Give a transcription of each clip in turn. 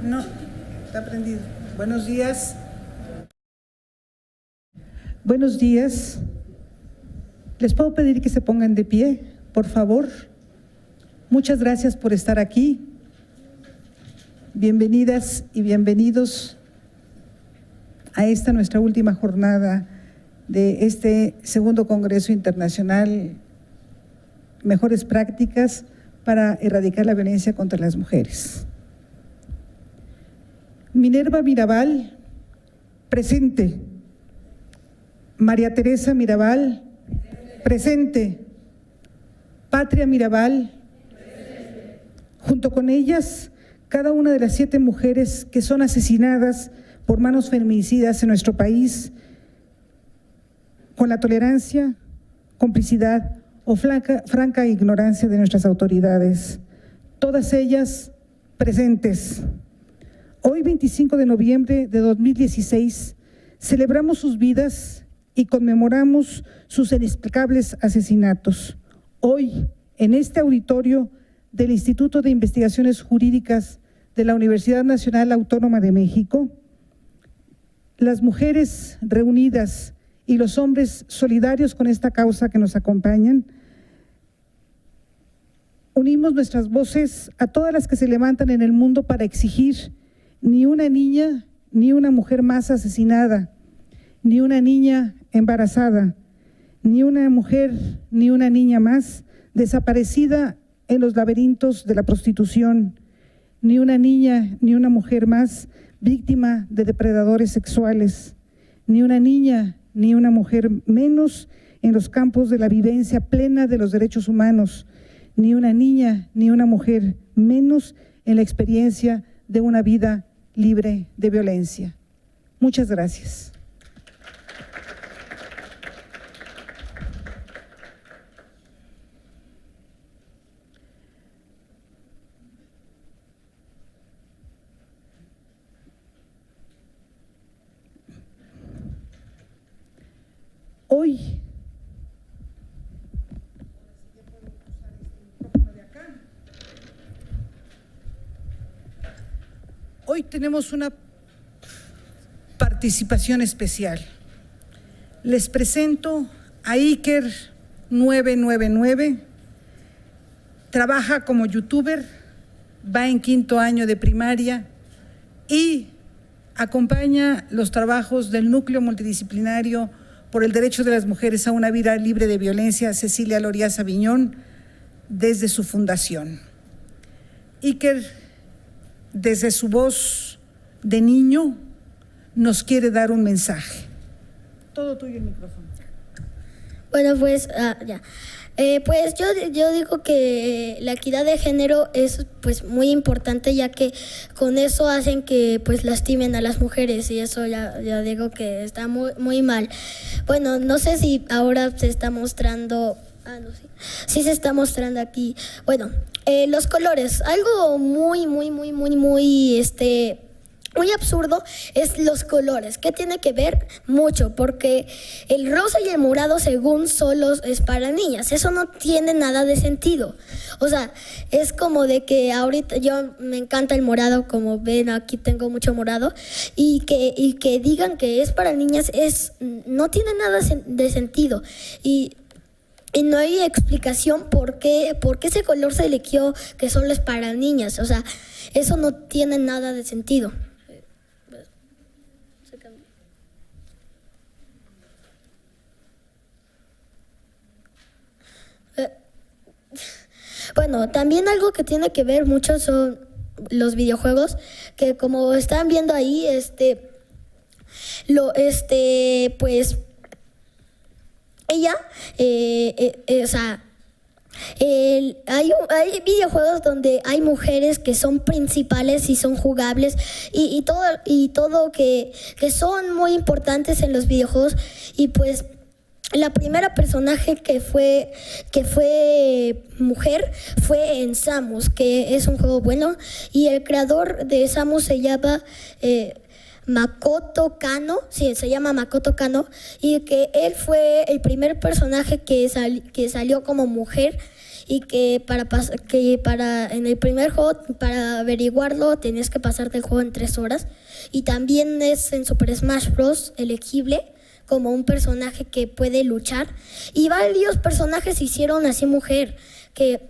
No, está prendido. Buenos días. Buenos días. ¿Les puedo pedir que se pongan de pie, por favor? Muchas gracias por estar aquí. Bienvenidas y bienvenidos a esta nuestra última jornada de este segundo Congreso Internacional Mejores Prácticas para erradicar la violencia contra las mujeres. Minerva Mirabal, presente. María Teresa Mirabal, presente. Patria Mirabal, presente. Junto con ellas, cada una de las 7 mujeres que son asesinadas por manos feminicidas en nuestro país, con la tolerancia, complicidad o franca ignorancia de nuestras autoridades. Todas ellas presentes. Hoy, 25 de noviembre de 2016, celebramos sus vidas y conmemoramos sus inexplicables asesinatos. Hoy, en este auditorio del Instituto de Investigaciones Jurídicas de la Universidad Nacional Autónoma de México, las mujeres reunidas y los hombres solidarios con esta causa que nos acompañan, unimos nuestras voces a todas las que se levantan en el mundo para exigir ni una niña ni una mujer más asesinada, ni una niña embarazada, ni una mujer ni una niña más desaparecida en los laberintos de la prostitución, ni una niña ni una mujer más víctima de depredadores sexuales, ni una niña ni una mujer menos en los campos de la vivencia plena de los derechos humanos, ni una niña ni una mujer menos en la experiencia de una vida libre de violencia. Muchas gracias. Hoy tenemos una participación especial. Les presento a Iker 999. Trabaja como youtuber, va en 5º año de primaria y acompaña los trabajos del Núcleo Multidisciplinario por el Derecho de las Mujeres a una Vida Libre de Violencia, Cecilia Lorías Aviñón, desde su fundación. Iker, desde su voz de niño, nos quiere dar un mensaje. Todo tuyo el micrófono. Bueno, pues ya. Pues yo digo que la equidad de género es pues muy importante, ya que con eso hacen que pues lastimen a las mujeres, y eso ya digo que está muy mal. Bueno, no sé si ahora se está mostrando. No, sí se está mostrando aquí. Bueno, los colores, algo muy absurdo es los colores. ¿Qué tiene que ver? Mucho, porque el rosa y el morado según solo es para niñas. Eso no tiene nada de sentido. O sea, es como de que ahorita yo me encanta el morado, como ven aquí tengo mucho morado, y que digan que es para niñas no tiene nada de sentido. Y no hay explicación por qué ese color se eligió que solo es para niñas. O sea, eso no tiene nada de sentido. Bueno, también algo que tiene que ver mucho son los videojuegos, que como están viendo ahí, pues ella, o sea, hay videojuegos donde hay mujeres que son principales y son jugables y todo que son muy importantes en los videojuegos. Y pues la primera personaje que fue mujer fue en Samus, que es un juego bueno, y el creador de Samus se llama Makoto Kano, sí, se llama Makoto Kano, y que él fue el primer personaje que salió como mujer y que en el primer juego, para averiguarlo, tenías que pasarte el juego en 3 horas. Y también es en Super Smash Bros. Elegible como un personaje que puede luchar. Y varios personajes se hicieron así mujer, que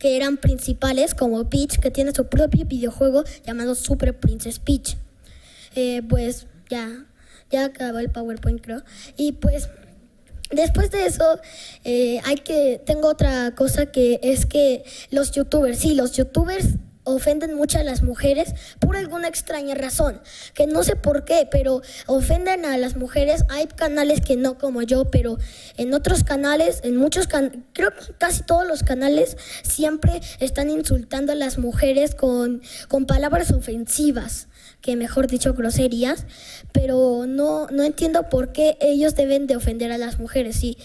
eran principales, como Peach, que tiene su propio videojuego llamado Super Princess Peach. Pues ya acabó el PowerPoint, creo. Y pues después de eso, tengo otra cosa, que es que los youtubers ofenden mucho a las mujeres por alguna extraña razón, que no sé por qué, pero ofenden a las mujeres. Hay canales que no, como yo, pero en otros canales, creo que casi todos los canales siempre están insultando a las mujeres con palabras ofensivas, que mejor dicho groserías, pero no entiendo por qué ellos deben de ofender a las mujeres. Si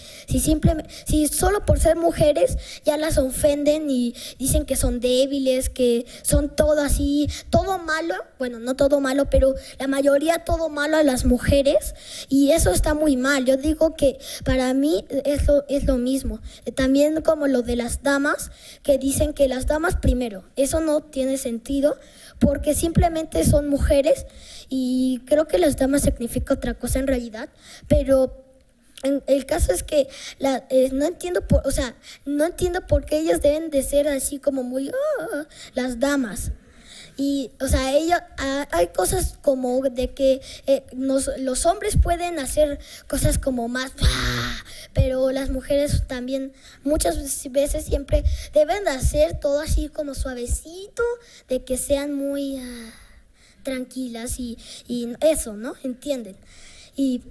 solo por ser mujeres ya las ofenden y dicen que son débiles, que son todo así, todo malo, bueno, no todo malo, pero la mayoría todo malo a las mujeres, y eso está muy mal. Yo digo que para mí es lo mismo. También como lo de las damas, que dicen que las damas primero, eso no tiene sentido, porque simplemente son mujeres, y creo que las damas significa otra cosa en realidad, pero el caso es que no entiendo por qué ellas deben de ser así como muy las damas. Y, o sea, hay cosas como de que los hombres pueden hacer cosas como más, pero las mujeres también muchas veces siempre deben de hacer todo así como suavecito, de que sean muy tranquilas y eso, ¿no? ¿Entienden? Y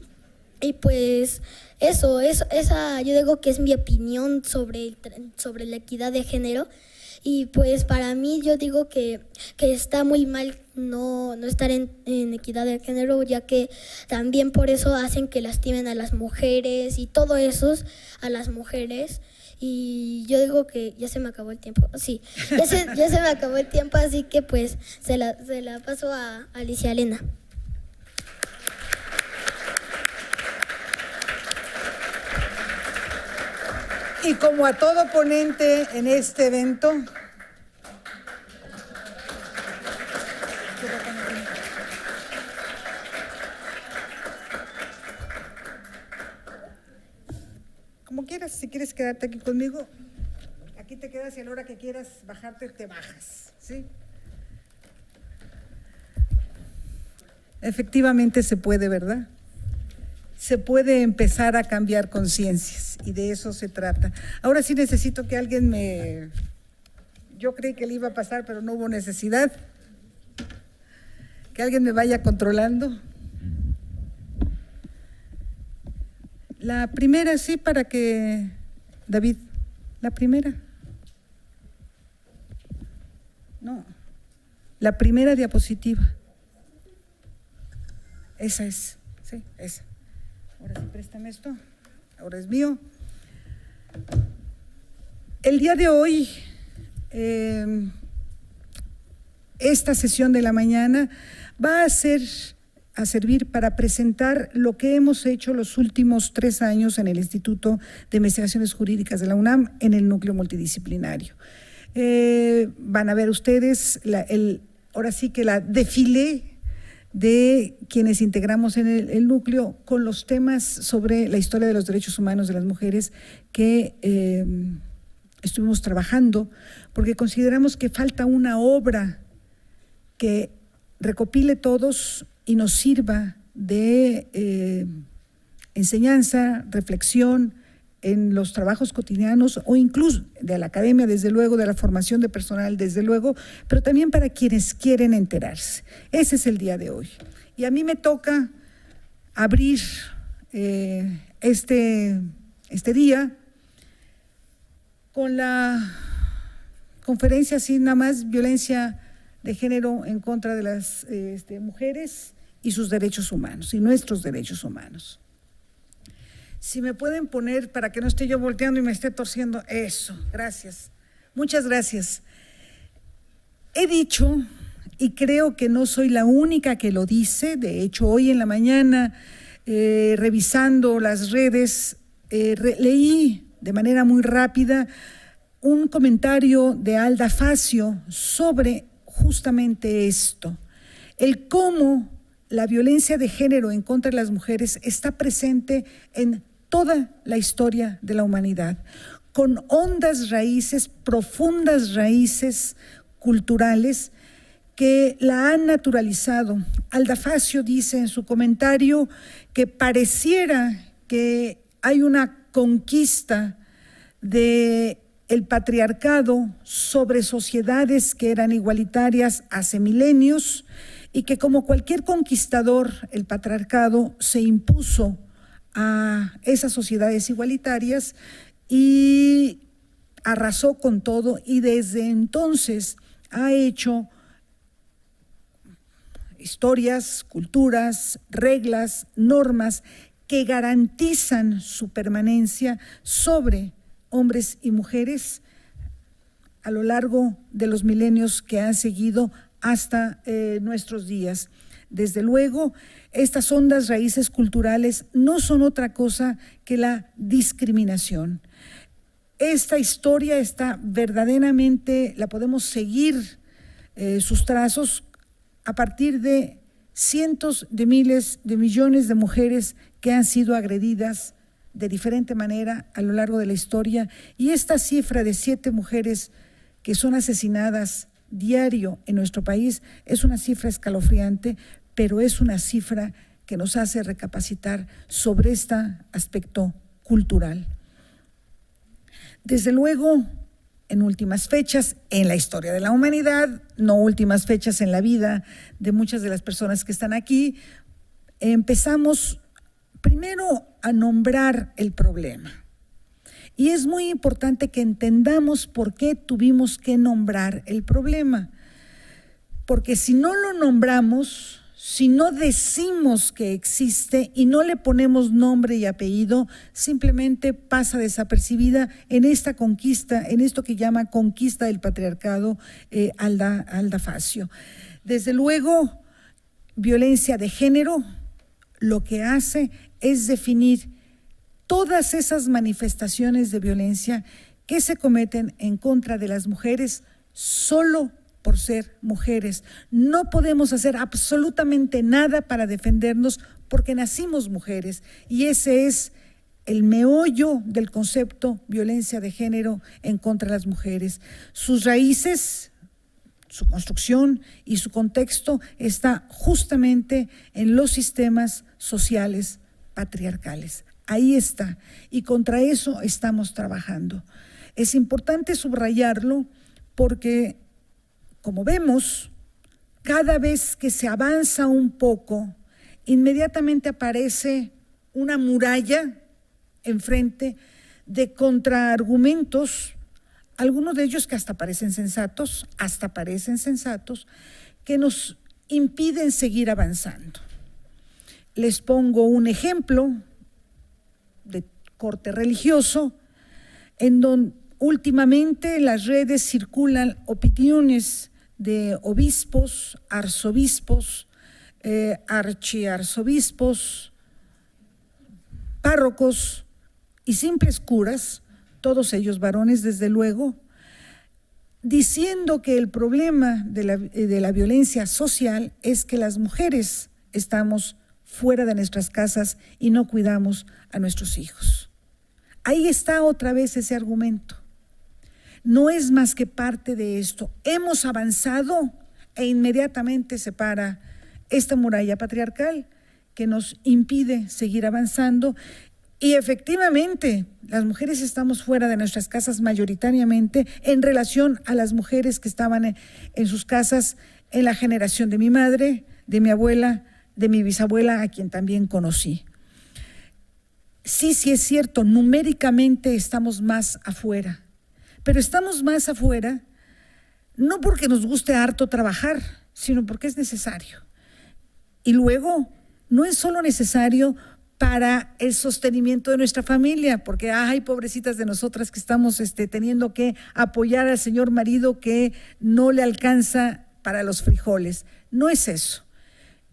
pues esa yo digo que es mi opinión sobre la equidad de género. Y pues para mí yo digo que está muy mal no estar en equidad de género, ya que también por eso hacen que lastimen a las mujeres y todo eso a las mujeres. Y yo digo que ya se me acabó el tiempo. Sí, ya se me acabó el tiempo, así que pues se la paso a Alicia Elena. Y como a todo ponente en este evento, como quieras, si quieres quedarte aquí conmigo, aquí te quedas, y a la hora que quieras bajarte, te bajas, ¿sí? Efectivamente se puede, ¿verdad? Se puede empezar a cambiar conciencias, y de eso se trata. Ahora sí necesito que alguien yo creí que le iba a pasar, pero no hubo necesidad. Que alguien me vaya controlando. La primera, sí, para que… David, la primera. No, la primera diapositiva. Esa es, sí, esa. Ahora sí, préstame esto, ahora es mío. El día de hoy, esta sesión de la mañana va a servir para presentar lo que hemos hecho los últimos 3 años en el Instituto de Investigaciones Jurídicas de la UNAM, en el núcleo multidisciplinario. Van a ver ustedes ahora sí que la desfile de quienes integramos en el núcleo, con los temas sobre la historia de los derechos humanos de las mujeres que estuvimos trabajando, porque consideramos que falta una obra que recopile todos y nos sirva de enseñanza, reflexión en los trabajos cotidianos, o incluso de la academia, desde luego, de la formación de personal, desde luego, pero también para quienes quieren enterarse. Ese es el día de hoy. Y a mí me toca abrir este día con la conferencia, así nada más, violencia de género en contra de las mujeres y sus derechos humanos, y nuestros derechos humanos. Si me pueden poner para que no esté yo volteando y me esté torciendo, eso, gracias, muchas gracias. He dicho, y creo que no soy la única que lo dice, de hecho hoy en la mañana, revisando las redes, leí de manera muy rápida un comentario de Alda Facio sobre justamente esto, el cómo la violencia de género en contra de las mujeres está presente en toda la historia de la humanidad, con hondas raíces, profundas raíces culturales que la han naturalizado. Alda Facio dice en su comentario que pareciera que hay una conquista del patriarcado sobre sociedades que eran igualitarias hace milenios y que, como cualquier conquistador, el patriarcado se impuso a esas sociedades igualitarias y arrasó con todo, y desde entonces ha hecho historias, culturas, reglas, normas que garantizan su permanencia sobre hombres y mujeres a lo largo de los milenios que han seguido hasta nuestros días. Desde luego, estas hondas raíces culturales no son otra cosa que la discriminación. Esta historia está verdaderamente, la podemos seguir sus trazos a partir de cientos de miles de millones de mujeres que han sido agredidas de diferente manera a lo largo de la historia, y esta cifra de 7 mujeres que son asesinadas diario en nuestro país es una cifra escalofriante, pero es una cifra que nos hace recapacitar sobre este aspecto cultural. Desde luego, en últimas fechas en la historia de la humanidad, no últimas fechas en la vida de muchas de las personas que están aquí, empezamos primero a nombrar el problema. Y es muy importante que entendamos por qué tuvimos que nombrar el problema. Porque si no lo nombramos, si no decimos que existe y no le ponemos nombre y apellido, simplemente pasa desapercibida en esta conquista, en esto que llama conquista del patriarcado, Alda Facio. Desde luego, violencia de género lo que hace es definir todas esas manifestaciones de violencia que se cometen en contra de las mujeres solo por ser mujeres. No podemos hacer absolutamente nada para defendernos porque nacimos mujeres, y ese es el meollo del concepto violencia de género en contra de las mujeres. Sus raíces, su construcción y su contexto está justamente en los sistemas sociales patriarcales. Ahí está, y contra eso estamos trabajando. Es importante subrayarlo porque, como vemos, cada vez que se avanza un poco, inmediatamente aparece una muralla enfrente de contraargumentos, algunos de ellos que hasta parecen sensatos, que nos impiden seguir avanzando. Les pongo un ejemplo de corte religioso, en donde últimamente en las redes circulan opiniones de obispos, arzobispos, archiarzobispos, párrocos y simples curas, todos ellos varones desde luego, diciendo que el problema de la violencia social es que las mujeres estamos fuera de nuestras casas y no cuidamos a nuestros hijos. Ahí está otra vez ese argumento. No es más que parte de esto. Hemos avanzado e inmediatamente se para esta muralla patriarcal que nos impide seguir avanzando. Y efectivamente, las mujeres estamos fuera de nuestras casas mayoritariamente en relación a las mujeres que estaban en sus casas en la generación de mi madre, de mi abuela, de mi bisabuela, a quien también conocí. Sí es cierto, numéricamente estamos más afuera, pero estamos más afuera no porque nos guste harto trabajar, sino porque es necesario. Y luego, no es solo necesario para el sostenimiento de nuestra familia, porque ay, pobrecitas de nosotras que estamos teniendo que apoyar al señor marido que no le alcanza para los frijoles. No es eso.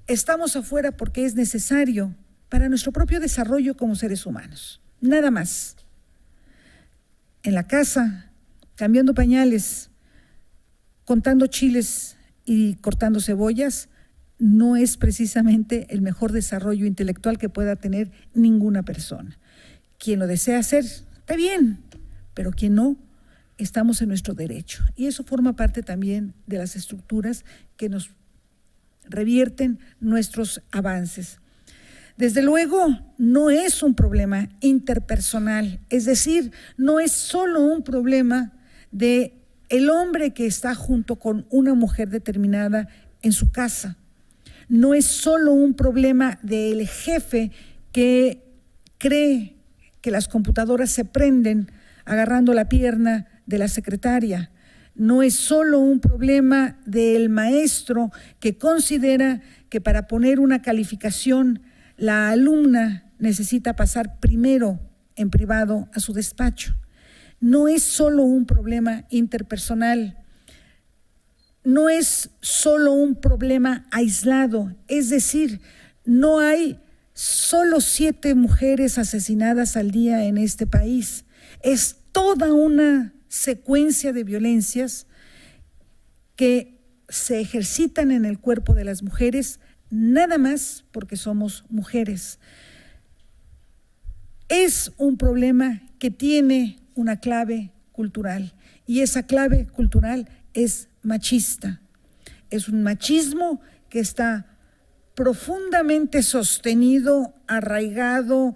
Estamos afuera porque es necesario para nuestro propio desarrollo como seres humanos. Nada más. En la casa, cambiando pañales, contando chiles y cortando cebollas, no es precisamente el mejor desarrollo intelectual que pueda tener ninguna persona. Quien lo desea hacer, está bien, pero quien no, estamos en nuestro derecho. Y eso forma parte también de las estructuras que nos revierten nuestros avances. Desde luego, no es un problema interpersonal, es decir, no es solo un problema de el hombre que está junto con una mujer determinada en su casa. No es solo un problema del jefe que cree que las computadoras se prenden agarrando la pierna de la secretaria. No es solo un problema del maestro que considera que para poner una calificación la alumna necesita pasar primero en privado a su despacho. No es solo un problema interpersonal, no es solo un problema aislado, es decir, no hay solo 7 mujeres asesinadas al día en este país, es toda una secuencia de violencias que se ejercitan en el cuerpo de las mujeres nada más porque somos mujeres. Es un problema que tiene una clave cultural y esa clave cultural es machista. Es un machismo que está profundamente sostenido, arraigado,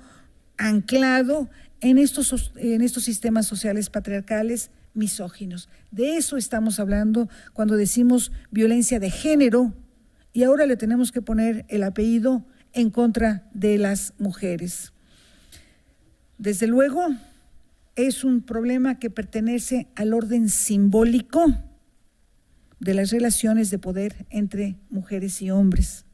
anclado en estos sistemas sociales patriarcales misóginos. De eso estamos hablando cuando decimos violencia de género y ahora le tenemos que poner el apellido en contra de las mujeres. Desde luego, es un problema que pertenece al orden simbólico de las relaciones de poder entre mujeres y hombres.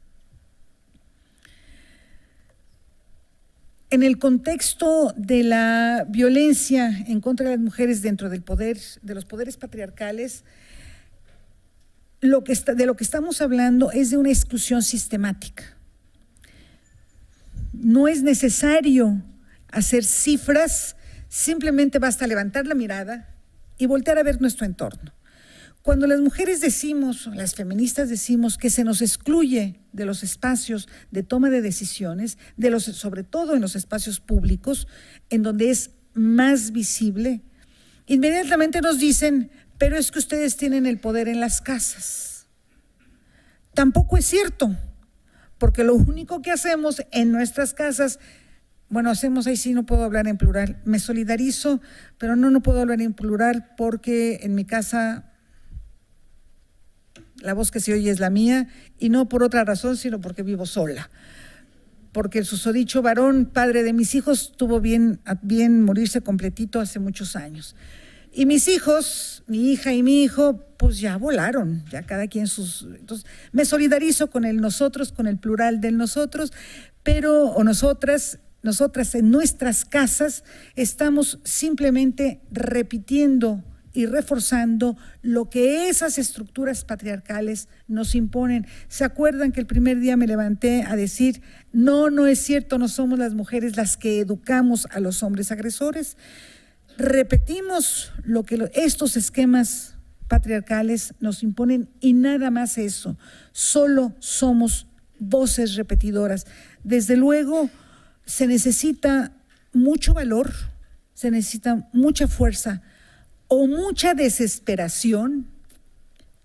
En el contexto de la violencia en contra de las mujeres dentro del poder, de los poderes patriarcales, de lo que estamos hablando es de una exclusión sistemática. No es necesario hacer cifras, simplemente basta levantar la mirada y voltear a ver nuestro entorno. Cuando las mujeres decimos, las feministas decimos que se nos excluye de los espacios de toma de decisiones, sobre todo en los espacios públicos, en donde es más visible, inmediatamente nos dicen, pero es que ustedes tienen el poder en las casas. Tampoco es cierto, porque lo único que hacemos en nuestras casas, hacemos, ahí sí no puedo hablar en plural, me solidarizo, pero no puedo hablar en plural porque en mi casa la voz que se oye es la mía y no por otra razón, sino porque vivo sola. Porque el susodicho varón, padre de mis hijos, tuvo bien morirse completito hace muchos años. Y mis hijos, mi hija y mi hijo, pues ya volaron, ya cada quien sus… Entonces, me solidarizo con el nosotros, con el plural del nosotros, o nosotras en nuestras casas estamos simplemente repitiendo y reforzando lo que esas estructuras patriarcales nos imponen. ¿Se acuerdan que el primer día me levanté a decir, no es cierto, no somos las mujeres las que educamos a los hombres agresores? Repetimos lo que estos esquemas patriarcales nos imponen y nada más eso, solo somos voces repetidoras. Desde luego se necesita mucho valor, se necesita mucha fuerza o mucha desesperación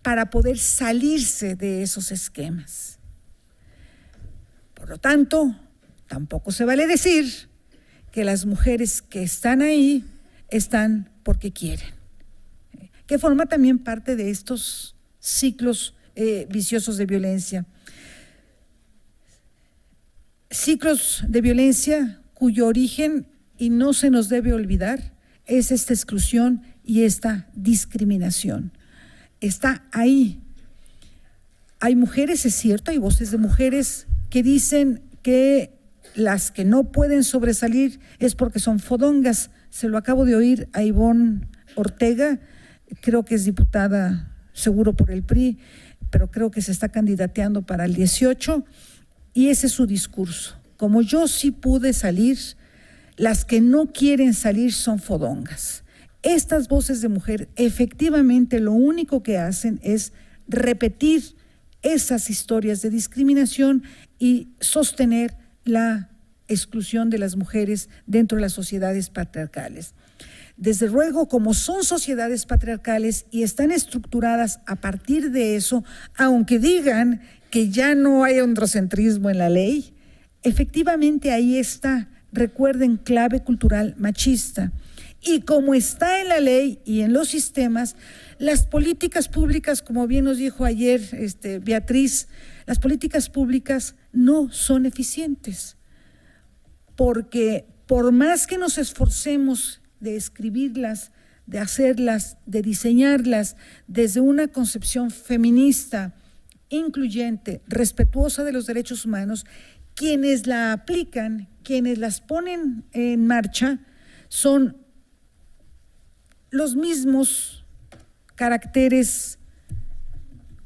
para poder salirse de esos esquemas. Por lo tanto, tampoco se vale decir que las mujeres que están ahí están porque quieren, que forma también parte de estos ciclos viciosos de violencia. Ciclos de violencia cuyo origen, y no se nos debe olvidar, es esta exclusión y esta discriminación. Está ahí. Hay mujeres, es cierto, hay voces de mujeres que dicen que las que no pueden sobresalir es porque son fodongas. Se lo acabo de oír a Ivonne Ortega, creo que es diputada seguro por el PRI, pero creo que se está candidateando para el 18, y ese es su discurso. Como yo sí pude salir, las que no quieren salir son fodongas. Estas voces de mujer efectivamente lo único que hacen es repetir esas historias de discriminación y sostener la exclusión de las mujeres dentro de las sociedades patriarcales. Desde luego, como son sociedades patriarcales y están estructuradas a partir de eso, aunque digan que ya no hay androcentrismo en la ley, efectivamente ahí está, recuerden, clave cultural machista. Y como está en la ley y en los sistemas, las políticas públicas, como bien nos dijo ayer Beatriz, las políticas públicas no son eficientes, porque por más que nos esforcemos de escribirlas, de hacerlas, de diseñarlas desde una concepción feminista, incluyente, respetuosa de los derechos humanos, quienes la aplican, quienes las ponen en marcha, son los mismos caracteres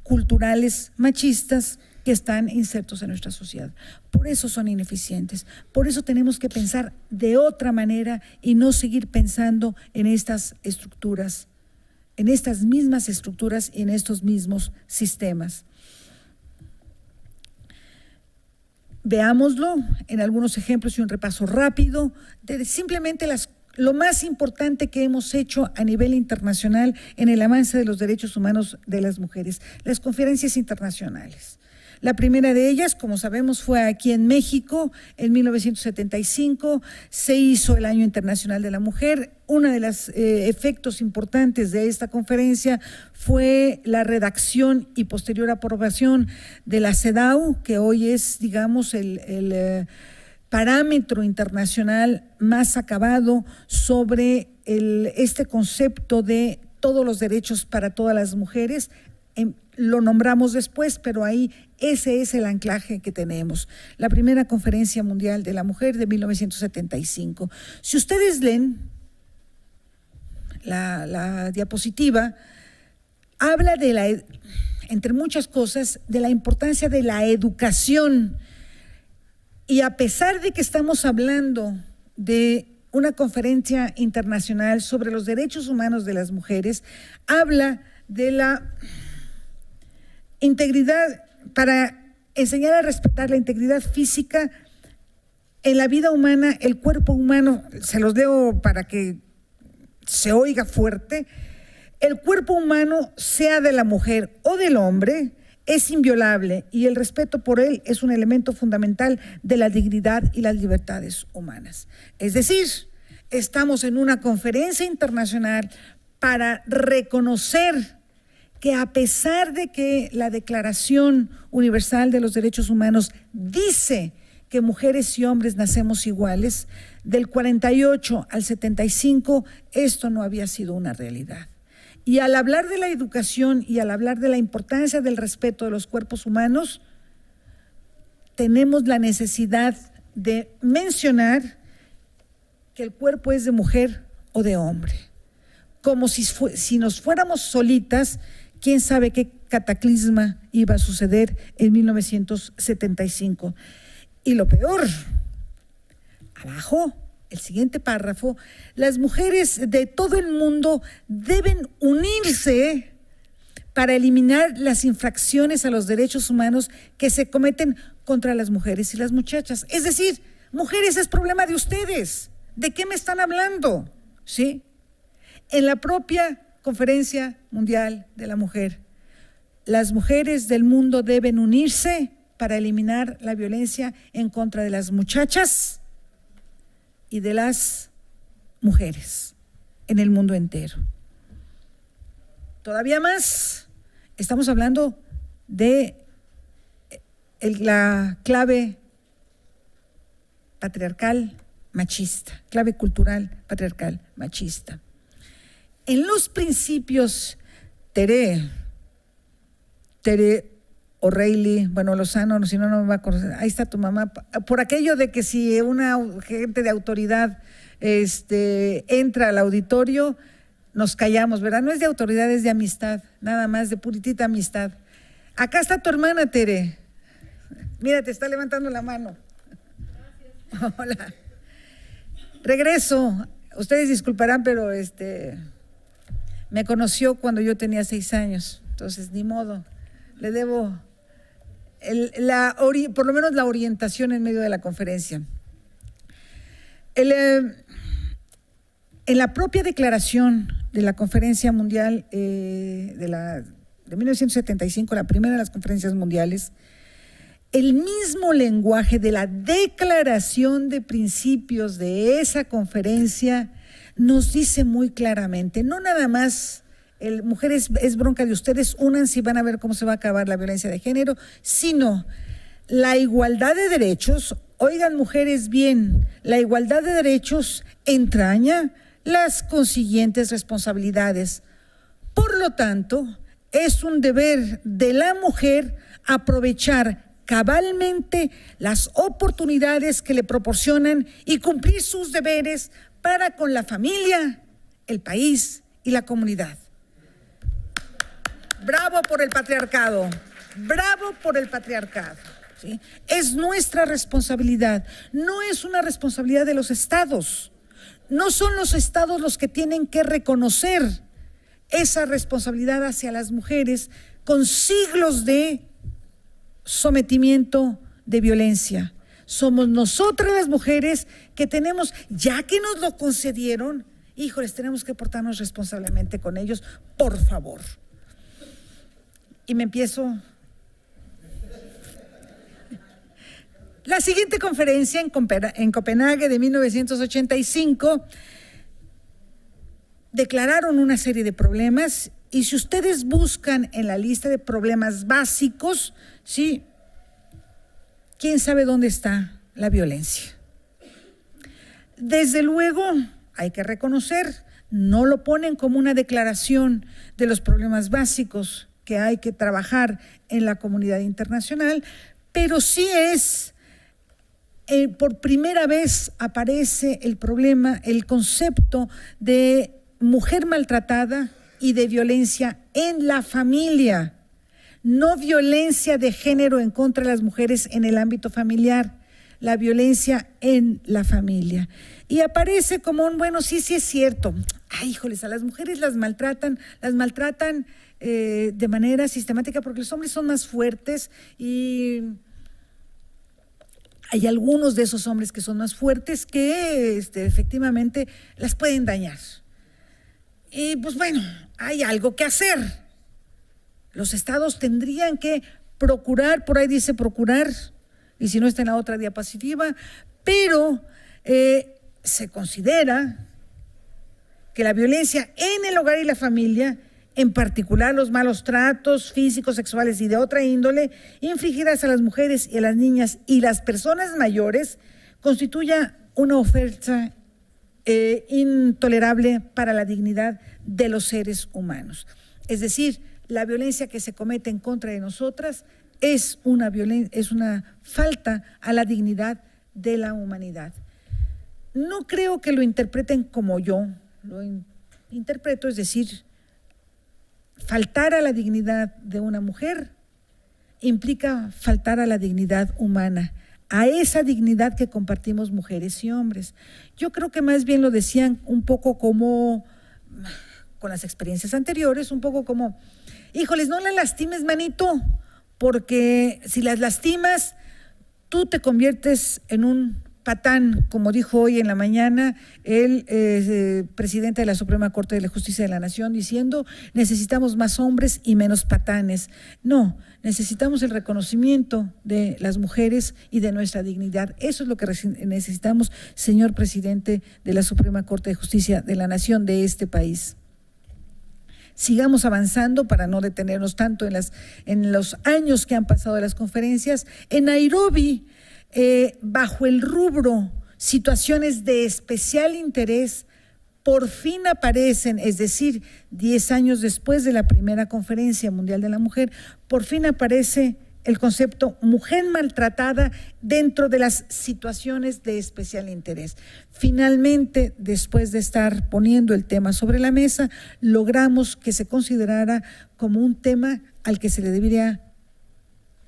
culturales machistas que están insertos en nuestra sociedad. Por eso son ineficientes, por eso tenemos que pensar de otra manera y no seguir pensando en estas estructuras, en estas mismas estructuras y en estos mismos sistemas. Veámoslo en algunos ejemplos y un repaso rápido de simplemente lo más importante que hemos hecho a nivel internacional en el avance de los derechos humanos de las mujeres, las conferencias internacionales. La primera de ellas, como sabemos, fue aquí en México en 1975, se hizo el Año Internacional de la Mujer. Uno de los efectos importantes de esta conferencia fue la redacción y posterior aprobación de la CEDAW, que hoy es, digamos, el parámetro internacional más acabado sobre este concepto de todos los derechos para todas las mujeres. Lo nombramos después, pero ahí ese es el anclaje que tenemos. La primera Conferencia Mundial de la Mujer de 1975. Si ustedes leen la diapositiva, habla entre muchas cosas, de la importancia de la educación. Y a pesar de que estamos hablando de una conferencia internacional sobre los derechos humanos de las mujeres, habla de la integridad, para enseñar a respetar la integridad física en la vida humana, el cuerpo humano, se los leo para que se oiga fuerte, el cuerpo humano, sea de la mujer o del hombre, es inviolable y el respeto por él es un elemento fundamental de la dignidad y las libertades humanas. Es decir, estamos en una conferencia internacional para reconocer que a pesar de que la Declaración Universal de los Derechos Humanos dice que mujeres y hombres nacemos iguales, del 48 al 75 esto no había sido una realidad. Y al hablar de la educación y al hablar de la importancia del respeto de los cuerpos humanos, tenemos la necesidad de mencionar que el cuerpo es de mujer o de hombre. Como si nos fuéramos solitas, quién sabe qué cataclisma iba a suceder en 1975. Y lo peor, abajo, el siguiente párrafo, las mujeres de todo el mundo deben unirse para eliminar las infracciones a los derechos humanos que se cometen contra las mujeres y las muchachas. Es decir, mujeres, es problema de ustedes. ¿De qué me están hablando? ¿Sí? En la propia Conferencia Mundial de la Mujer, las mujeres del mundo deben unirse para eliminar la violencia en contra de las muchachas y de las mujeres en el mundo entero. Todavía más, estamos hablando de la clave patriarcal machista, clave cultural patriarcal machista. En los principios, Tere O'Reilly, Lozano, si no, no me va a conocer, ahí está tu mamá, por aquello de que si una gente de autoridad entra al auditorio, nos callamos, ¿verdad? No es de autoridad, es de amistad, nada más, de puritita amistad. Acá está tu hermana, Tere. Mira, te está levantando la mano. Gracias. Hola. Regreso. Ustedes disculparán, pero me conoció cuando yo tenía 6 años, entonces ni modo, le debo por lo menos la orientación en medio de la conferencia. En la propia declaración de la Conferencia Mundial de 1975, la primera de las conferencias mundiales, el mismo lenguaje de la declaración de principios de esa conferencia nos dice muy claramente, no nada más, mujeres, es bronca de ustedes, únanse y van a ver cómo se va a acabar la violencia de género, sino la igualdad de derechos. Oigan, mujeres, bien, la igualdad de derechos entraña las consiguientes responsabilidades. Por lo tanto, es un deber de la mujer aprovechar cabalmente las oportunidades que le proporcionan y cumplir sus deberes para con la familia, el país y la comunidad. Bravo por el patriarcado, bravo por el patriarcado. ¿Sí? Es nuestra responsabilidad, no es una responsabilidad de los estados. No son los estados los que tienen que reconocer esa responsabilidad hacia las mujeres con siglos de sometimiento, de violencia. Somos nosotras las mujeres que tenemos, ya que nos lo concedieron, híjoles, tenemos que portarnos responsablemente con ellos, por favor. Y me empiezo. La siguiente conferencia en Copenhague de 1985 declararon una serie de problemas y si ustedes buscan en la lista de problemas básicos, sí, ¿quién sabe dónde está la violencia? Desde luego, hay que reconocer, no lo ponen como una declaración de los problemas básicos que hay que trabajar en la comunidad internacional, pero sí es, por primera vez aparece el problema, el concepto de mujer maltratada y de violencia en la familia, no violencia de género en contra de las mujeres en el ámbito familiar, la violencia en la familia. Y aparece como bueno, sí es cierto, ay, híjoles, a las mujeres las maltratan de manera sistemática porque los hombres son más fuertes y hay algunos de esos hombres que son más fuertes que efectivamente las pueden dañar. Y pues bueno, hay algo que hacer. Los estados tendrían que procurar, por ahí dice procurar, y si no está en la otra diapositiva, pero se considera que la violencia en el hogar y la familia, en particular los malos tratos físicos, sexuales y de otra índole, infligidas a las mujeres y a las niñas y las personas mayores, constituya una ofensa intolerable para la dignidad de los seres humanos. Es decir, la violencia que se comete en contra de nosotras es una falta a la dignidad de la humanidad. No creo que lo interpreten como yo lo interpreto, es decir, faltar a la dignidad de una mujer implica faltar a la dignidad humana, a esa dignidad que compartimos mujeres y hombres. Yo creo que más bien lo decían un poco como, con las experiencias anteriores, un poco como, híjoles, no la lastimes, manito, porque si las lastimas, tú te conviertes en un patán, como dijo hoy en la mañana el presidente de la Suprema Corte de Justicia de la Nación, diciendo necesitamos más hombres y menos patanes. No, necesitamos el reconocimiento de las mujeres y de nuestra dignidad. Eso es lo que necesitamos, señor presidente de la Suprema Corte de Justicia de la Nación de este país. Sigamos avanzando para no detenernos tanto en los años que han pasado de las conferencias. En Nairobi, bajo el rubro situaciones de especial interés, por fin aparecen, es decir, 10 años después de la primera Conferencia Mundial de la Mujer, por fin aparece el concepto mujer maltratada dentro de las situaciones de especial interés. Finalmente, después de estar poniendo el tema sobre la mesa, logramos que se considerara como un tema al que se le debería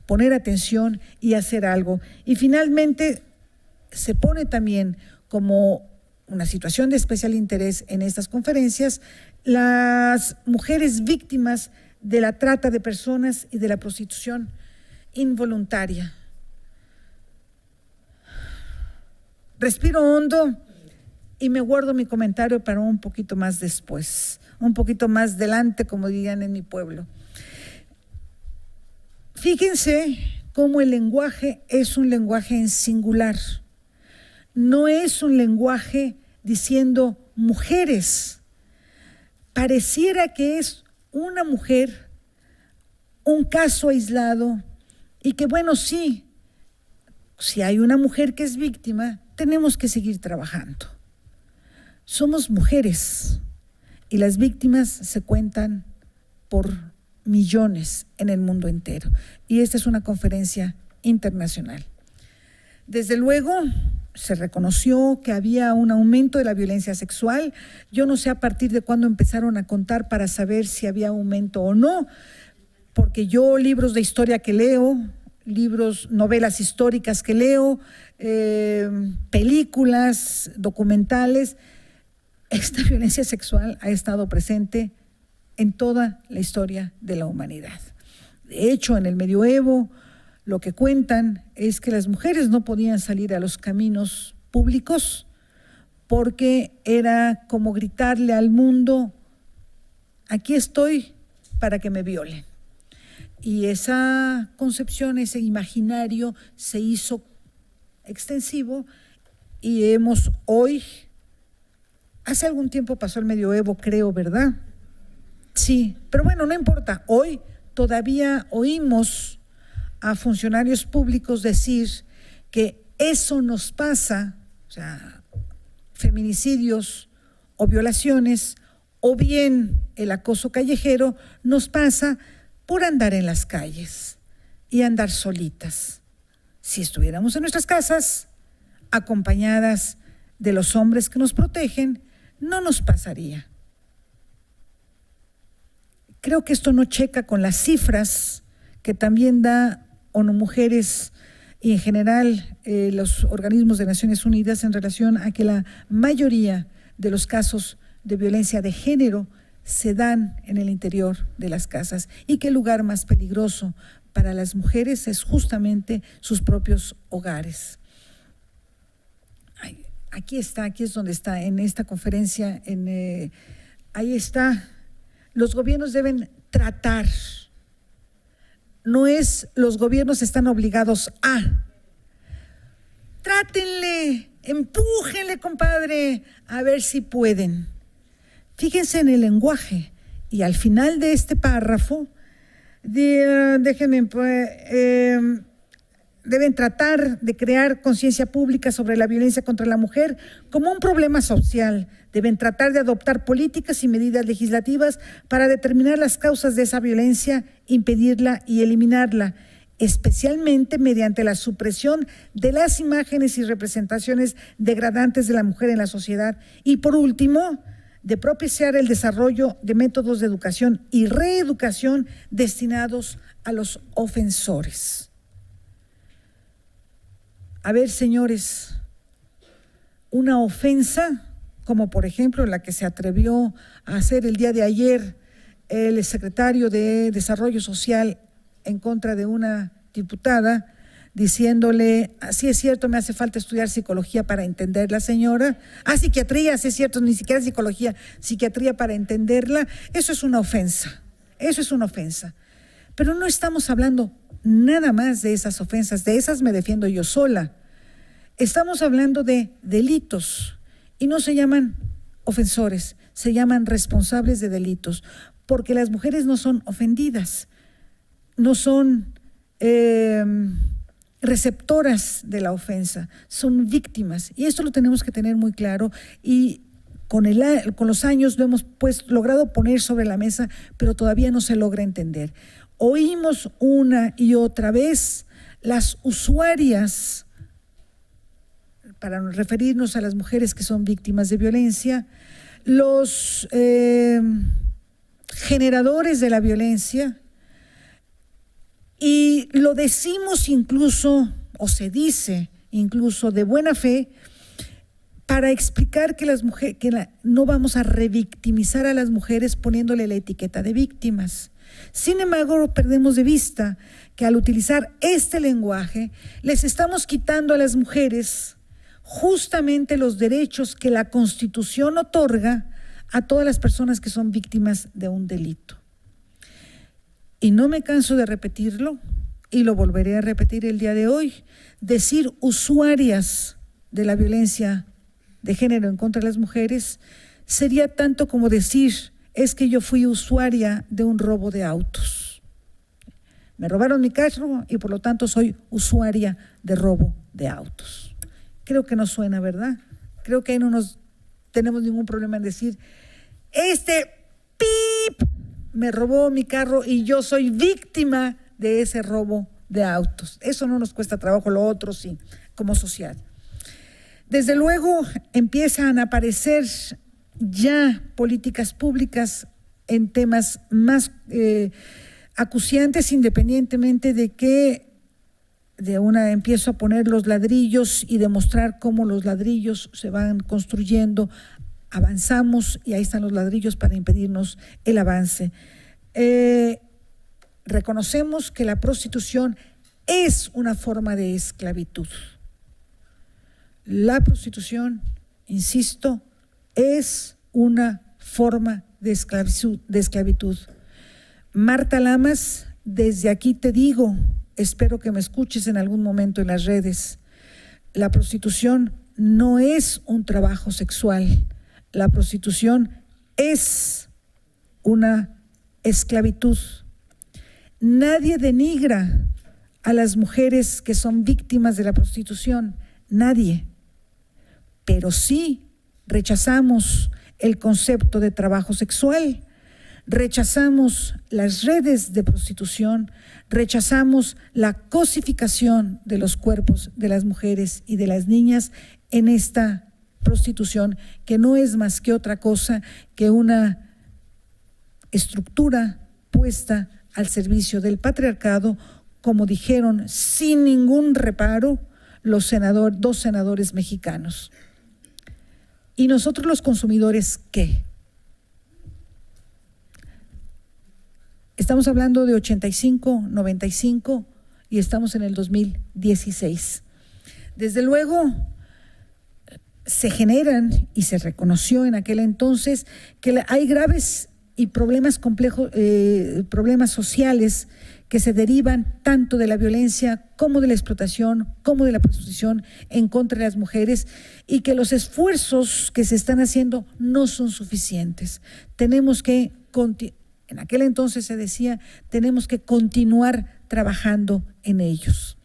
poner atención y hacer algo. Y finalmente se pone también como una situación de especial interés en estas conferencias, las mujeres víctimas de la trata de personas y de la prostitución involuntaria. Respiro hondo y me guardo mi comentario para un poquito más después, un poquito más delante, como dirían en mi pueblo. Fíjense cómo el lenguaje es un lenguaje en singular. No es un lenguaje diciendo mujeres. Pareciera que es una mujer, un caso aislado, y que bueno, sí, si hay una mujer que es víctima, tenemos que seguir trabajando. Somos mujeres y las víctimas se cuentan por millones en el mundo entero. Y esta es una conferencia internacional. Desde luego, se reconoció que había un aumento de la violencia sexual. Yo no sé a partir de cuándo empezaron a contar para saber si había aumento o no, porque yo libros de historia que leo, novelas históricas que leo, películas, documentales, esta violencia sexual ha estado presente en toda la historia de la humanidad. De hecho, en el medioevo, lo que cuentan es que las mujeres no podían salir a los caminos públicos porque era como gritarle al mundo: aquí estoy para que me violen. Y esa concepción, ese imaginario se hizo extensivo y hemos hoy, hace algún tiempo pasó el medioevo, creo, ¿verdad? Sí, pero bueno, no importa. Hoy todavía oímos a funcionarios públicos decir que eso nos pasa, o sea, feminicidios o violaciones, o bien el acoso callejero, nos pasa por andar en las calles y andar solitas. Si estuviéramos en nuestras casas, acompañadas de los hombres que nos protegen, no nos pasaría. Creo que esto no checa con las cifras que también da ONU Mujeres y en general los organismos de Naciones Unidas en relación a que la mayoría de los casos de violencia de género se dan en el interior de las casas y que el lugar más peligroso para las mujeres es justamente sus propios hogares. Aquí es donde está, en esta conferencia, ahí está. Los gobiernos deben tratar, no es los gobiernos están obligados a. Trátenle, empújenle, compadre, a ver si pueden. Fíjense en el lenguaje y al final de este párrafo, deben tratar de crear conciencia pública sobre la violencia contra la mujer como un problema social. Deben tratar de adoptar políticas y medidas legislativas para determinar las causas de esa violencia, impedirla y eliminarla, especialmente mediante la supresión de las imágenes y representaciones degradantes de la mujer en la sociedad. Y por último, de propiciar el desarrollo de métodos de educación y reeducación destinados a los ofensores. A ver, señores, una ofensa, como por ejemplo la que se atrevió a hacer el día de ayer el secretario de Desarrollo Social en contra de una diputada, diciéndole: sí es cierto, me hace falta estudiar psicología para entenderla, señora. Psiquiatría, sí es cierto, ni siquiera psicología, psiquiatría para entenderla. Eso es una ofensa, Pero no estamos hablando nada más de esas ofensas, de esas me defiendo yo sola. Estamos hablando de delitos y no se llaman ofensores, se llaman responsables de delitos, porque las mujeres no son ofendidas, no son receptoras de la ofensa, son víctimas, y esto lo tenemos que tener muy claro, y con los años lo hemos logrado poner sobre la mesa, pero todavía no se logra entender. Oímos una y otra vez las usuarias, para referirnos a las mujeres que son víctimas de violencia, los generadores de la violencia, y lo decimos incluso, o se dice incluso de buena fe, para explicar que no vamos a revictimizar a las mujeres poniéndole la etiqueta de víctimas. Sin embargo, perdemos de vista que al utilizar este lenguaje les estamos quitando a las mujeres justamente los derechos que la Constitución otorga a todas las personas que son víctimas de un delito. Y no me canso de repetirlo, y lo volveré a repetir el día de hoy, decir usuarias de la violencia de género en contra de las mujeres sería tanto como decir, es que yo fui usuaria de un robo de autos. Me robaron mi carro y por lo tanto soy usuaria de robo de autos. Creo que no suena, ¿verdad? Creo que ahí no nos tenemos ningún problema en decir, ¡pip! Me robó mi carro y yo soy víctima de ese robo de autos. Eso no nos cuesta trabajo, lo otro sí, como social. Desde luego empiezan a aparecer ya políticas públicas en temas más acuciantes, independientemente de que empiezo a poner los ladrillos y demostrar cómo los ladrillos se van construyendo, avanzamos y ahí están los ladrillos para impedirnos el avance. Reconocemos que la prostitución es una forma de esclavitud. La prostitución, insisto, es una forma de esclavitud. Marta Lamas, desde aquí te digo, espero que me escuches en algún momento en las redes, la prostitución no es un trabajo sexual, la prostitución es una esclavitud. Nadie denigra a las mujeres que son víctimas de la prostitución, nadie. Pero sí rechazamos el concepto de trabajo sexual, rechazamos las redes de prostitución, rechazamos la cosificación de los cuerpos de las mujeres y de las niñas en esta prostitución, que no es más que otra cosa que una estructura puesta al servicio del patriarcado, como dijeron sin ningún reparo dos senadores mexicanos. ¿Y nosotros los consumidores qué? Estamos hablando de 85, 95 y estamos en el 2016. Desde luego, se generan y se reconoció en aquel entonces que hay graves y problemas complejos, problemas sociales que se derivan tanto de la violencia como de la explotación, como de la prostitución en contra de las mujeres, y que los esfuerzos que se están haciendo no son suficientes. Tenemos que, en aquel entonces se decía, tenemos que continuar trabajando en ellos.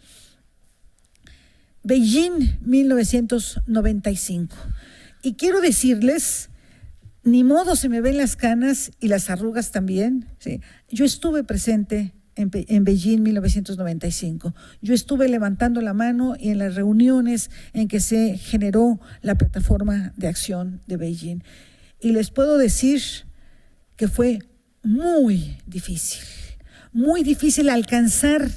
Beijing, 1995. Y quiero decirles, ni modo se me ven las canas y las arrugas también. ¿Sí? Yo estuve presente en Beijing 1995. Yo estuve levantando la mano y en las reuniones en que se generó la plataforma de acción de Beijing. Y les puedo decir que fue muy difícil alcanzar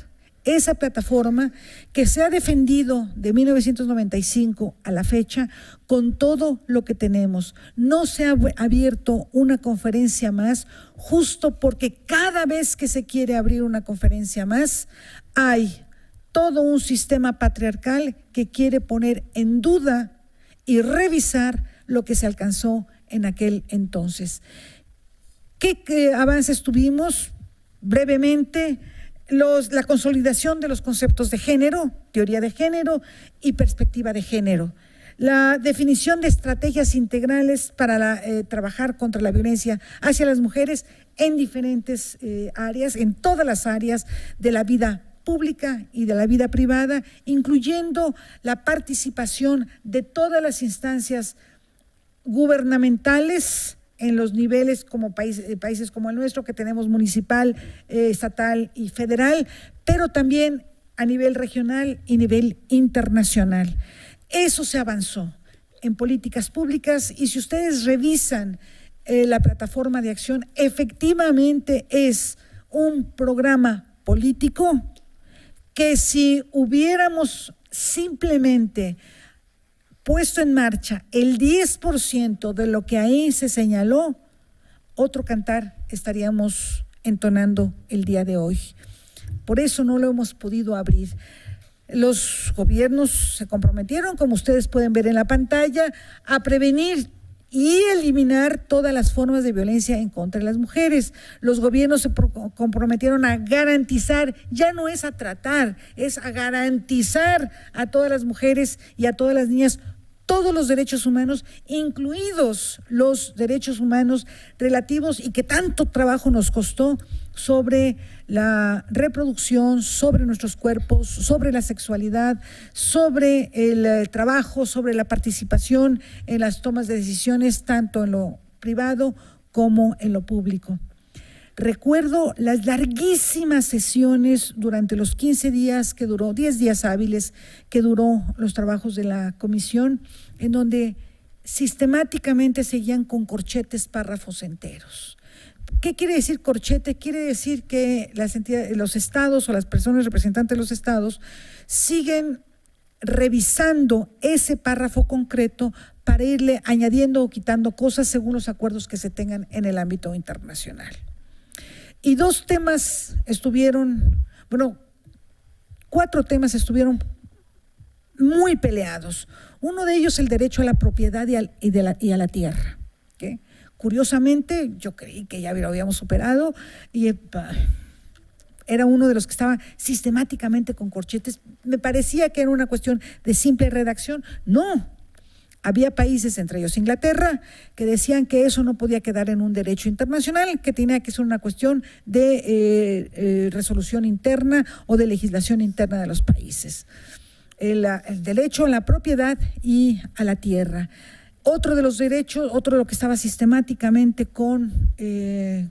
esa plataforma que se ha defendido de 1995 a la fecha con todo lo que tenemos. No se ha abierto una conferencia más, justo porque cada vez que se quiere abrir una conferencia más, hay todo un sistema patriarcal que quiere poner en duda y revisar lo que se alcanzó en aquel entonces. ¿Qué avances tuvimos? Brevemente, la consolidación de los conceptos de género, teoría de género y perspectiva de género. La definición de estrategias integrales para trabajar contra la violencia hacia las mujeres en diferentes áreas, en todas las áreas de la vida pública y de la vida privada, incluyendo la participación de todas las instancias gubernamentales en los niveles como países como el nuestro, que tenemos municipal, estatal y federal, pero también a nivel regional y nivel internacional. Eso se avanzó en políticas públicas, y si ustedes revisan la plataforma de acción, efectivamente es un programa político que, si hubiéramos simplemente puesto en marcha el 10% de lo que ahí se señaló, otro cantar estaríamos entonando el día de hoy. Por eso no lo hemos podido abrir. Los gobiernos se comprometieron, como ustedes pueden ver en la pantalla, a prevenir y eliminar todas las formas de violencia en contra de las mujeres. Los gobiernos se comprometieron a garantizar, ya no es a tratar, es a garantizar a todas las mujeres y a todas las niñas todos los derechos humanos, incluidos los derechos humanos relativos y que tanto trabajo nos costó sobre la reproducción, sobre nuestros cuerpos, sobre la sexualidad, sobre el trabajo, sobre la participación en las tomas de decisiones, tanto en lo privado como en lo público. Recuerdo las larguísimas sesiones durante los 15 días que duró, 10 días hábiles que duró los trabajos de la comisión, en donde sistemáticamente seguían con corchetes párrafos enteros. ¿Qué quiere decir corchete? Quiere decir que las entidades, los estados o las personas representantes de los estados siguen revisando ese párrafo concreto para irle añadiendo o quitando cosas según los acuerdos que se tengan en el ámbito internacional. Y 4 temas estuvieron muy peleados. Uno de ellos, el derecho a la propiedad y a la tierra. ¿Okay? Curiosamente, yo creí que ya lo habíamos superado y era uno de los que estaba sistemáticamente con corchetes. Me parecía que era una cuestión de simple redacción. No. Había países, entre ellos Inglaterra, que decían que eso no podía quedar en un derecho internacional, que tenía que ser una cuestión de resolución interna o de legislación interna de los países. El derecho a la propiedad y a la tierra. Otro de los derechos, otro de lo que estaba sistemáticamente con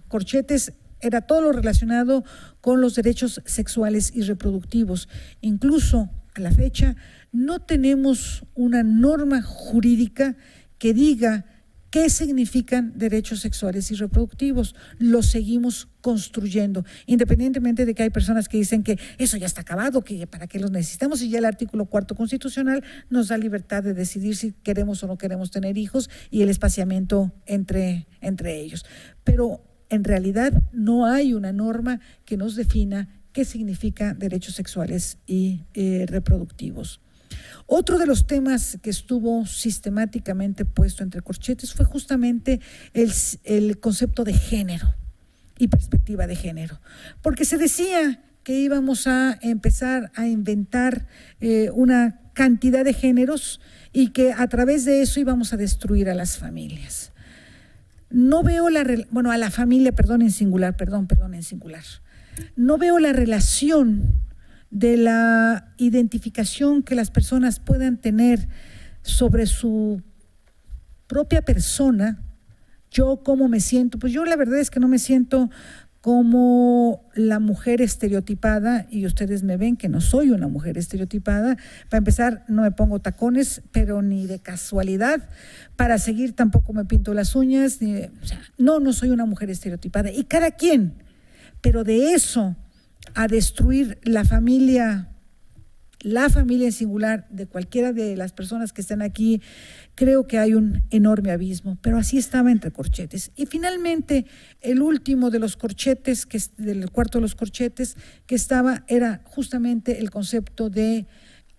corchetes, era todo lo relacionado con los derechos sexuales y reproductivos. Incluso a la fecha no tenemos una norma jurídica que diga qué significan derechos sexuales y reproductivos. Los seguimos construyendo, independientemente de que hay personas que dicen que eso ya está acabado, que para qué los necesitamos, y ya el artículo 4 constitucional nos da libertad de decidir si queremos o no queremos tener hijos y el espaciamiento entre ellos. Pero en realidad no hay una norma que nos defina qué significa derechos sexuales y reproductivos. Otro de los temas que estuvo sistemáticamente puesto entre corchetes fue justamente el concepto de género y perspectiva de género, porque se decía que íbamos a empezar a inventar una cantidad de géneros y que a través de eso íbamos a destruir a las familias. No veo a la familia, en singular. No veo la relación de la identificación que las personas puedan tener sobre su propia persona. Yo, ¿cómo me siento? Pues yo la verdad es que no me siento como la mujer estereotipada, y ustedes me ven que no soy una mujer estereotipada. Para empezar, no me pongo tacones, pero ni de casualidad. Para seguir, tampoco me pinto las uñas. No soy una mujer estereotipada. Y cada quien, pero de eso a destruir la familia en singular de cualquiera de las personas que están aquí, creo que hay un enorme abismo, pero así estaba entre corchetes. Y finalmente, el último de los corchetes, del cuarto de los corchetes que estaba, era justamente el concepto de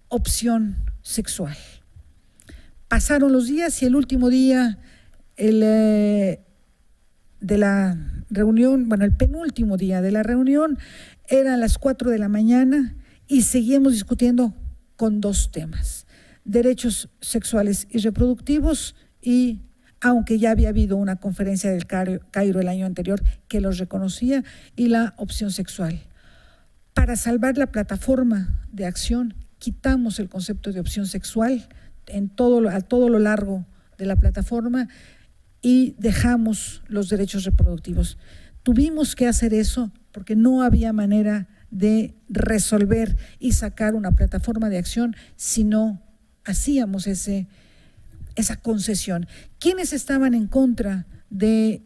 opción sexual. Pasaron los días y el último día de la reunión, el penúltimo día de la reunión, eran las 4 de la mañana y seguimos discutiendo con 2 temas: derechos sexuales y reproductivos, y aunque ya había habido una conferencia del Cairo el año anterior que los reconocía, y la opción sexual. Para salvar la plataforma de acción, quitamos el concepto de opción sexual a todo lo largo de la plataforma y dejamos los derechos reproductivos. Tuvimos que hacer eso porque no había manera de resolver y sacar una plataforma de acción si no hacíamos esa concesión. ¿Quiénes estaban en contra del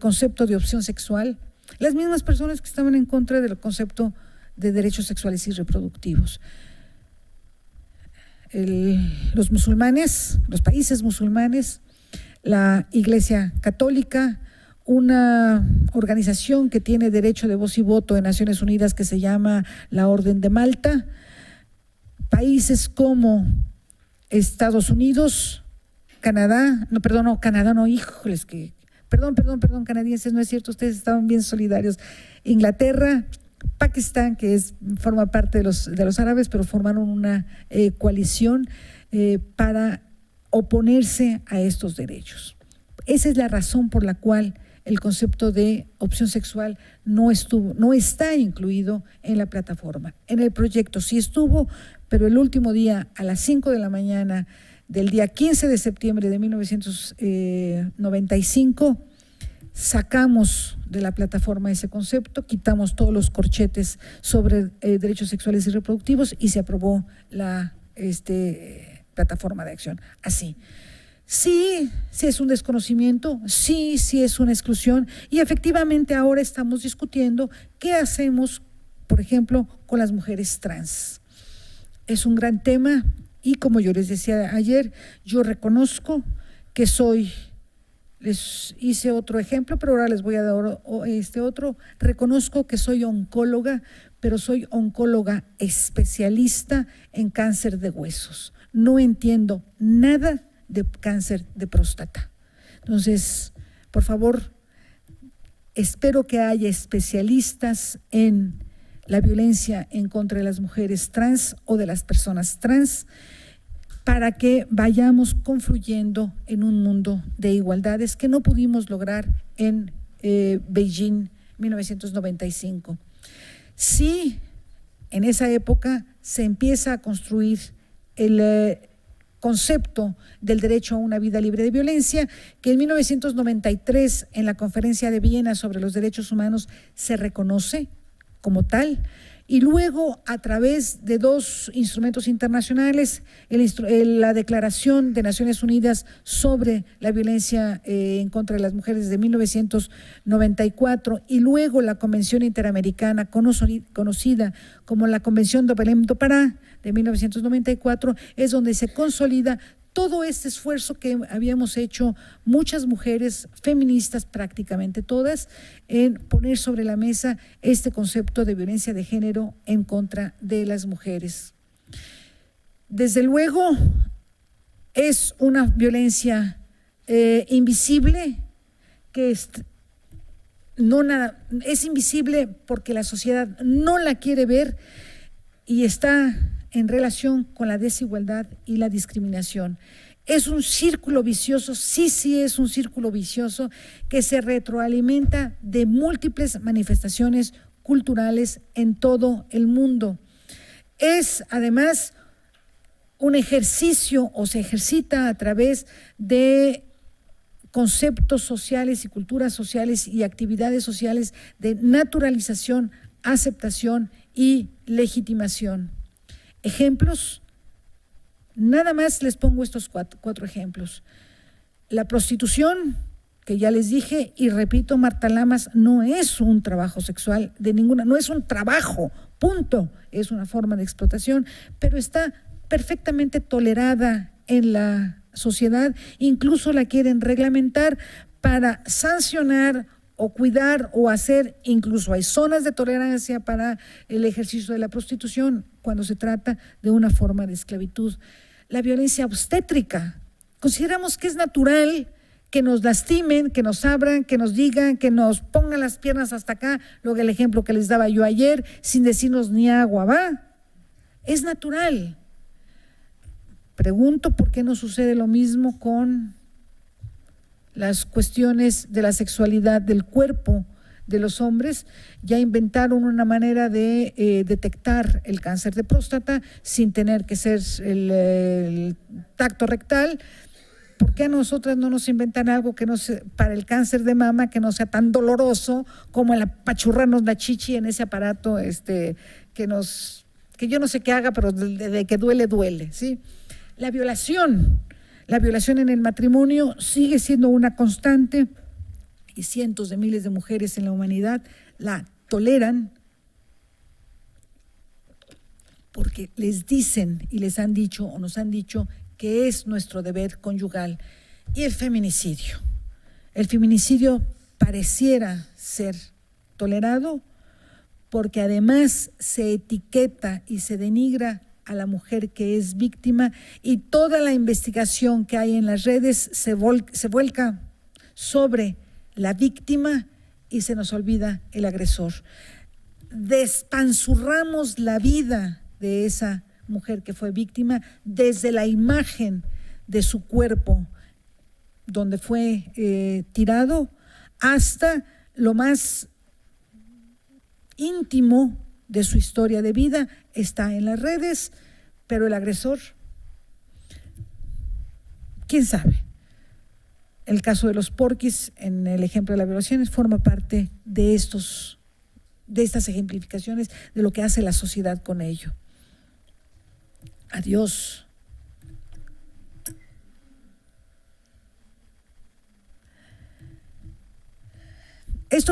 concepto de opción sexual? Las mismas personas que estaban en contra del concepto de derechos sexuales y reproductivos. los musulmanes, los países musulmanes, la Iglesia Católica, una organización que tiene derecho de voz y voto en Naciones Unidas que se llama la Orden de Malta, países como Estados Unidos, Canadá, canadienses, no es cierto, ustedes estaban bien solidarios, Inglaterra, Pakistán, que forma parte de los árabes, pero formaron una coalición para oponerse a estos derechos. Esa es la razón por la cual el concepto de opción sexual no está incluido en la plataforma. En el proyecto sí estuvo, pero el último día, a las 5 de la mañana del día 15 de septiembre de 1995, sacamos de la plataforma ese concepto, quitamos todos los corchetes sobre derechos sexuales y reproductivos y se aprobó la plataforma de acción. Así. Sí es un desconocimiento, sí es una exclusión y efectivamente ahora estamos discutiendo qué hacemos, por ejemplo, con las mujeres trans. Es un gran tema y como yo les decía ayer, yo reconozco que les hice otro ejemplo, pero ahora les voy a dar otro. Reconozco que soy oncóloga, pero soy oncóloga especialista en cáncer de huesos. No entiendo nada de cáncer de próstata. Entonces, por favor, espero que haya especialistas en la violencia en contra de las mujeres trans o de las personas trans, para que vayamos confluyendo en un mundo de igualdades que no pudimos lograr en Beijing 1995. Sí, en esa época se empieza a construir el concepto del derecho a una vida libre de violencia, que en 1993 en la Conferencia de Viena sobre los Derechos Humanos se reconoce como tal, y luego a través de dos instrumentos internacionales, la Declaración de Naciones Unidas sobre la violencia en contra de las mujeres de 1994 y luego la Convención Interamericana conocida como la Convención de Belém do Pará de 1994, es donde se consolida todo este esfuerzo que habíamos hecho muchas mujeres feministas, prácticamente todas, en poner sobre la mesa este concepto de violencia de género en contra de las mujeres. Desde luego, es una violencia invisible, que es invisible porque la sociedad no la quiere ver y está en relación con la desigualdad y la discriminación. Es un círculo vicioso, sí es un círculo vicioso que se retroalimenta de múltiples manifestaciones culturales en todo el mundo. Es además un ejercicio o se ejercita a través de conceptos sociales y culturas sociales y actividades sociales de naturalización, aceptación y legitimación. Ejemplos, nada más les pongo estos cuatro ejemplos. La prostitución, que ya les dije y repito, Marta Lamas, no es un trabajo sexual no es un trabajo, punto, es una forma de explotación, pero está perfectamente tolerada en la sociedad, incluso la quieren reglamentar para sancionar o cuidar o hacer, incluso hay zonas de tolerancia para el ejercicio de la prostitución cuando se trata de una forma de esclavitud. La violencia obstétrica, consideramos que es natural que nos lastimen, que nos abran, que nos digan, que nos pongan las piernas hasta acá, luego el ejemplo que les daba yo ayer, sin decirnos ni agua, ¿va? Es natural. Pregunto por qué no sucede lo mismo con las cuestiones de la sexualidad del cuerpo de los hombres. Ya inventaron una manera de detectar el cáncer de próstata sin tener que ser el tacto rectal. ¿Por qué a nosotras no nos inventan algo que no sea, para el cáncer de mama, que no sea tan doloroso como el apachurrarnos la chichi en ese aparato que yo no sé qué haga, pero de que duele, ¿sí? La violación en el matrimonio sigue siendo una constante y cientos de miles de mujeres en la humanidad la toleran porque les dicen y les han dicho o nos han dicho que es nuestro deber conyugal. Y el feminicidio. El feminicidio pareciera ser tolerado porque además se etiqueta y se denigra a la mujer que es víctima, y toda la investigación que hay en las redes se vuelca sobre la víctima y se nos olvida el agresor. Despanzurramos la vida de esa mujer que fue víctima desde la imagen de su cuerpo donde fue tirado hasta lo más íntimo de su historia de vida. Está en las redes, pero el agresor, ¿quién sabe? El caso de los porquis, en el ejemplo de las violaciones, forma parte de estas ejemplificaciones de lo que hace la sociedad con ello. Adiós.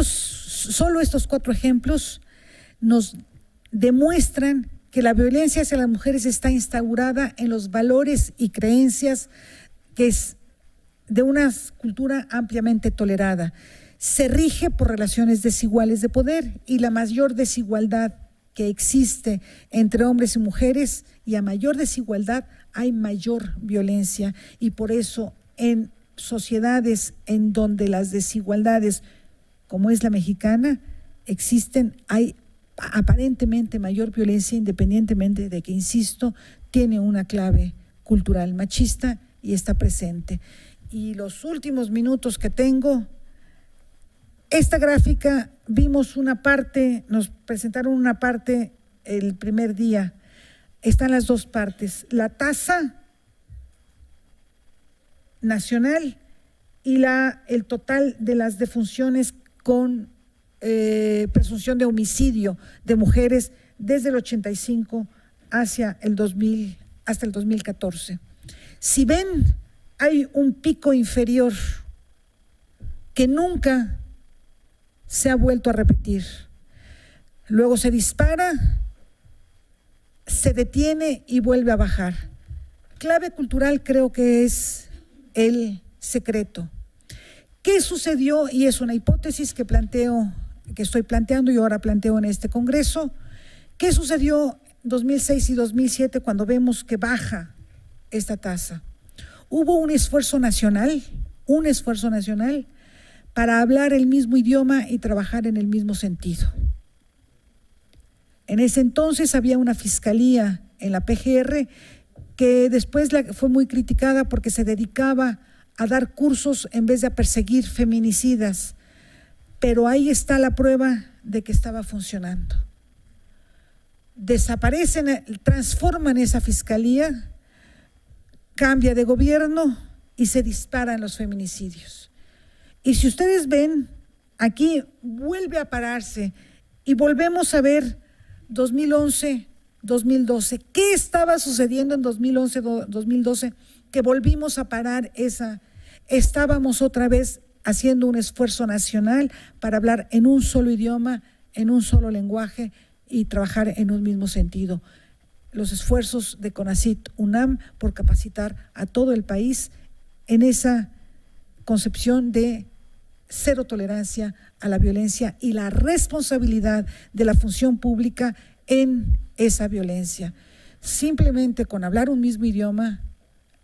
Solo estos 4 ejemplos nos demuestran que la violencia hacia las mujeres está instaurada en los valores y creencias que es de una cultura ampliamente tolerada. Se rige por relaciones desiguales de poder, y la mayor desigualdad que existe entre hombres y mujeres, y a mayor desigualdad hay mayor violencia, y por eso en sociedades en donde las desigualdades, como es la mexicana, existen, hay aparentemente mayor violencia, independientemente de que, insisto, tiene una clave cultural machista y está presente. Y los últimos minutos que tengo, esta gráfica, vimos una parte, nos presentaron una parte el primer día, están las 2 partes, la tasa nacional y el total de las defunciones con presunción de homicidio de mujeres desde el 85 hasta el 2014. Si ven, hay un pico inferior que nunca se ha vuelto a repetir. Luego se dispara, se detiene y vuelve a bajar. Clave cultural creo que es el secreto. ¿Qué sucedió? Y es una hipótesis que estoy planteando y ahora planteo en este Congreso. ¿Qué sucedió en 2006 y 2007 cuando vemos que baja esta tasa? Hubo un esfuerzo nacional para hablar el mismo idioma y trabajar en el mismo sentido. En ese entonces había una fiscalía en la PGR que después fue muy criticada porque se dedicaba a dar cursos en vez de a perseguir feminicidas, pero ahí está la prueba de que estaba funcionando. Desaparecen, transforman esa fiscalía, cambia de gobierno y se disparan los feminicidios. Y si ustedes ven, aquí vuelve a pararse y volvemos a ver 2011, 2012. ¿Qué estaba sucediendo en 2011, 2012? Que volvimos a parar estábamos otra vez haciendo un esfuerzo nacional para hablar en un solo idioma, en un solo lenguaje y trabajar en un mismo sentido. Los esfuerzos de CONACYT UNAM por capacitar a todo el país en esa concepción de cero tolerancia a la violencia y la responsabilidad de la función pública en esa violencia. Simplemente con hablar un mismo idioma,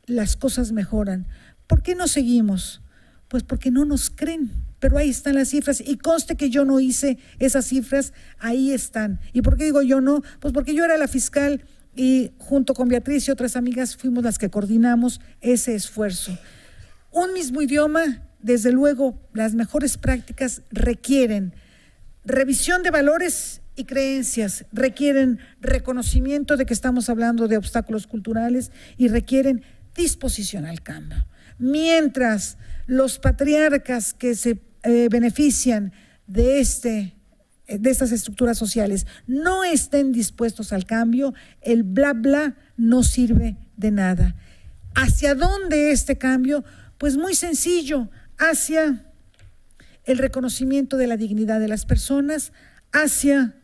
las cosas mejoran. ¿Por qué no seguimos? Pues porque no nos creen, pero ahí están las cifras y conste que yo no hice esas cifras, ahí están. ¿Y por qué digo yo no? Pues porque yo era la fiscal y junto con Beatriz y otras amigas fuimos las que coordinamos ese esfuerzo. Un mismo idioma, desde luego, las mejores prácticas requieren revisión de valores y creencias, requieren reconocimiento de que estamos hablando de obstáculos culturales y requieren disposición al cambio. Mientras los patriarcas que se benefician de estas estructuras sociales no estén dispuestos al cambio, el bla bla no sirve de nada. ¿Hacia dónde este cambio? Pues muy sencillo, hacia el reconocimiento de la dignidad de las personas, hacia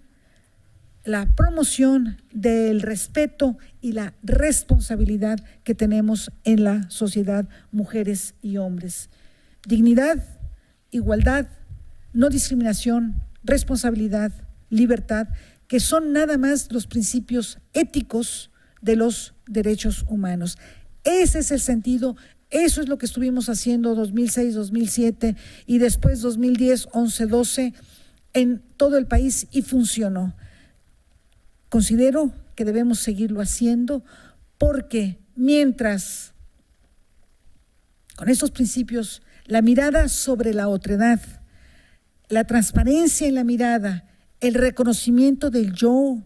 la promoción del respeto y la responsabilidad que tenemos en la sociedad, mujeres y hombres. Dignidad, igualdad, no discriminación, responsabilidad, libertad, que son nada más los principios éticos de los derechos humanos. Ese es el sentido, eso es lo que estuvimos haciendo 2006, 2007 y después 2010, 11, 12 en todo el país y funcionó. Considero que debemos seguirlo haciendo porque mientras con estos principios, la mirada sobre la otredad, la transparencia en la mirada, el reconocimiento del yo,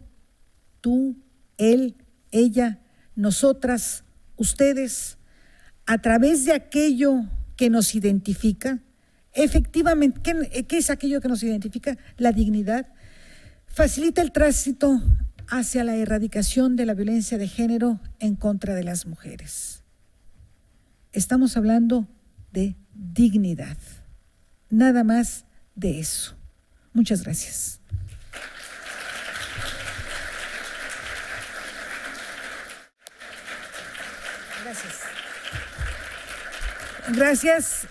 tú, él, ella, nosotras, ustedes, a través de aquello que nos identifica, efectivamente, ¿qué es aquello que nos identifica? La dignidad, facilita el tránsito hacia la erradicación de la violencia de género en contra de las mujeres. Estamos hablando de dignidad, nada más de eso. Muchas gracias. Gracias.